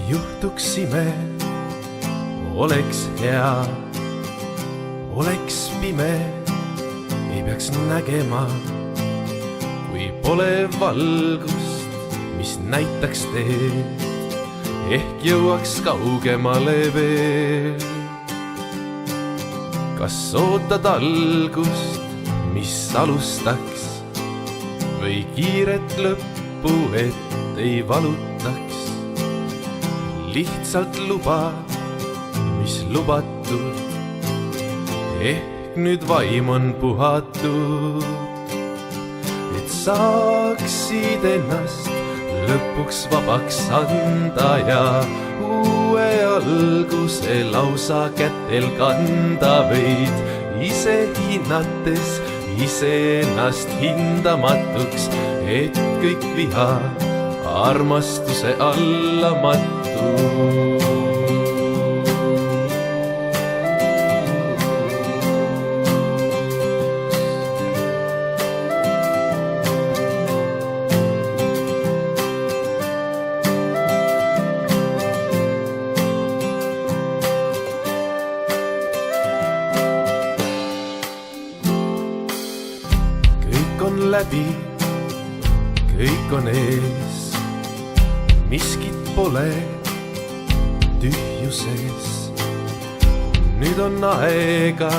juhtuksime, oleks hea, oleks pime, ei peaks nägema, kui pole valgust, mis näitaks teed, ehk jõuaks kaugemale veel. Kas ootad algust, mis alustaks, või kiiret lõppu, et ei valutaks? Lihtsalt luba, mis lubatud, ehk nüüd vaim on puhatud, et saaksid ennast lõpuks vabaks anda ja uue alguse lausa kätel kanda võid, ise hinnates iseennast hindamatuks, et kõik viha armastuse alla mattu. Kõik on läbi, kõik on ees, miskit pole tühjuses. Nüüd on aega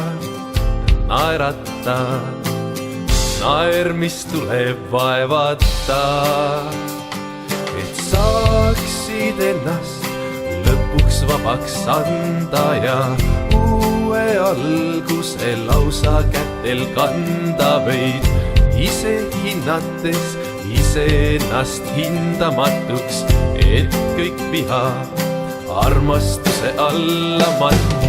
naerata, naer, mis tuleb vaevata, et saaksid ennast lõpuks vabaks anda ja uue alguse lausa kätel kanda võid, ise hinnates iseennast hindamatuks, et kõik viha armastuse alla mattu.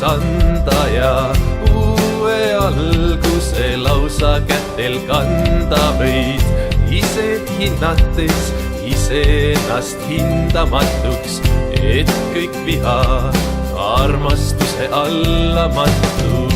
Anda ja uue alguse lausa kätel kanda võid, ise hinnates iseennast hindamatuks, et kõik viha armastuse alla mattu.